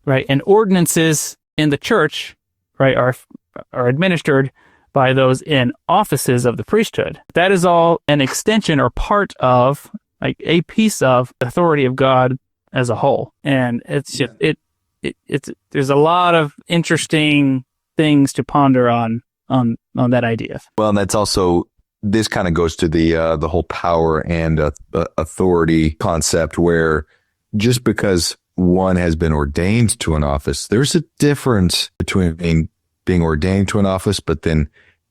right? And ordinances in the church, right, are administered by those in offices of the priesthood. That is all an extension or part of, like, a piece of the authority of God as a whole. And it's just, it's there's a lot of interesting things to ponder on that idea. Well, and that's also, this kind of goes to the whole power and authority concept, where just because one has been ordained to an office, there's a difference between being ordained to an office, but then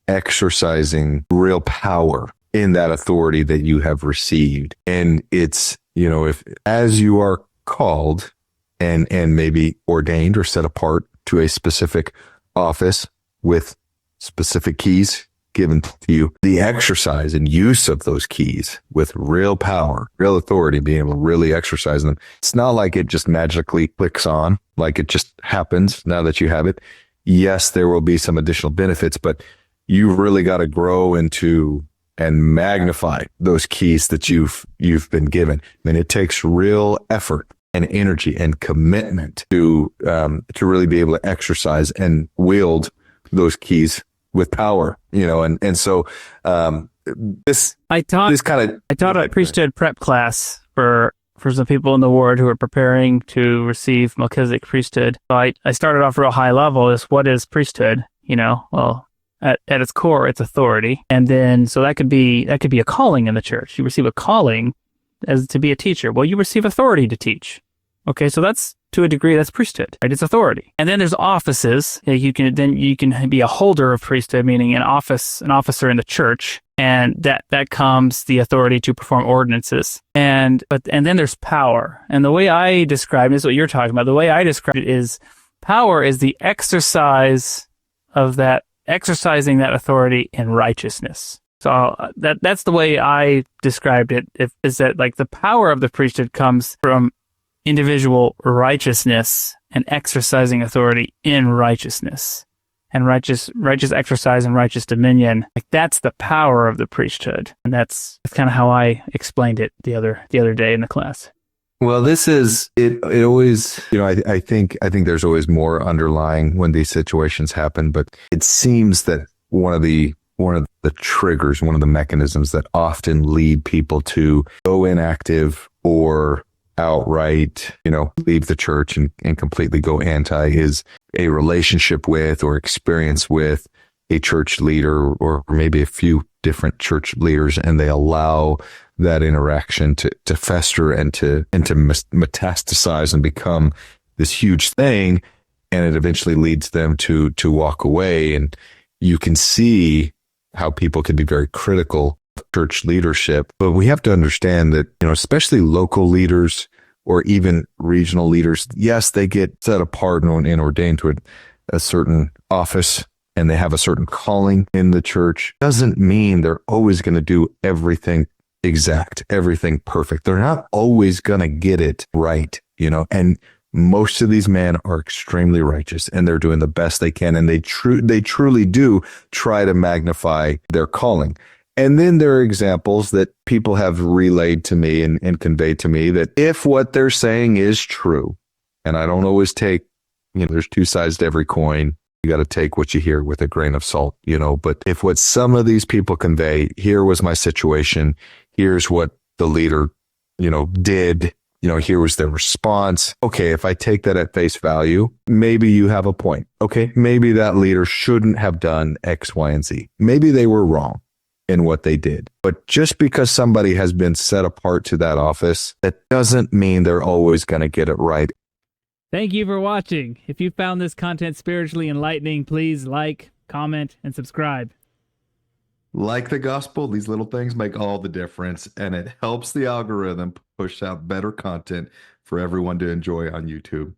exercising real power in that authority that you have received. And it's, if as you are called and maybe ordained or set apart to a specific office with specific keys given to you, the exercise and use of those keys with real power, real authority, being able to really exercise them. It's not like it just magically clicks on, like it just happens now that you have it. Yes, there will be some additional benefits, but you've really got to grow into and magnify those keys that you've been given. I mean, it takes real effort and energy and commitment to really be able to exercise and wield those keys with power, and so I taught a priesthood prep class for some people in the ward who are preparing to receive Melchizedek priesthood. So I started off real high level. What is priesthood? Well, at its core, it's authority, and then so that could be a calling in the church. You receive a calling as to be a teacher. Well, you receive authority to teach. Okay, so that's, to a degree, that's priesthood, right? It's authority. And then there's offices. You can be a holder of priesthood, meaning an officer in the church, and that comes the authority to perform ordinances. And then there's power. And the way I describe it is what you're talking about. The way I describe it is power is the exercising that authority in righteousness. So that's the way I described it. Is that, like, the power of the priesthood comes from individual righteousness and exercising authority in righteousness, and righteous exercise and righteous dominion. Like, that's the power of the priesthood, and that's kind of how I explained it the other day in the class. Well, this is it. It always, I think there's always more underlying when these situations happen, but it seems that one of the triggers, one of the mechanisms that often lead people to go inactive or outright, leave the church and completely go anti is a relationship with or experience with a church leader, or maybe a few different church leaders, and they allow that interaction to fester and to metastasize and become this huge thing, and it eventually leads them to walk away. And you can see how people can be very critical church leadership, but we have to understand that, especially local leaders or even regional leaders, yes, they get set apart and ordained to a certain office, and they have a certain calling in the church. Doesn't mean they're always going to do everything exact, everything perfect. They're not always going to get it right, and most of these men are extremely righteous, and they're doing the best they can, and they truly do try to magnify their calling. And then there are examples that people have relayed to me and conveyed to me that if what they're saying is true, and I don't always take, there's two sides to every coin. You got to take what you hear with a grain of salt, but if what some of these people convey, here was my situation, here's what the leader, did, here was their response. Okay, if I take that at face value, maybe you have a point. Okay, maybe that leader shouldn't have done X, Y, and Z. Maybe they were wrong in what they did. But just because somebody has been set apart to that office, that doesn't mean they're always going to get it right. Thank you for watching. If you found this content spiritually enlightening, please like, comment, and subscribe. Like the gospel, these little things make all the difference, and it helps the algorithm push out better content for everyone to enjoy on YouTube.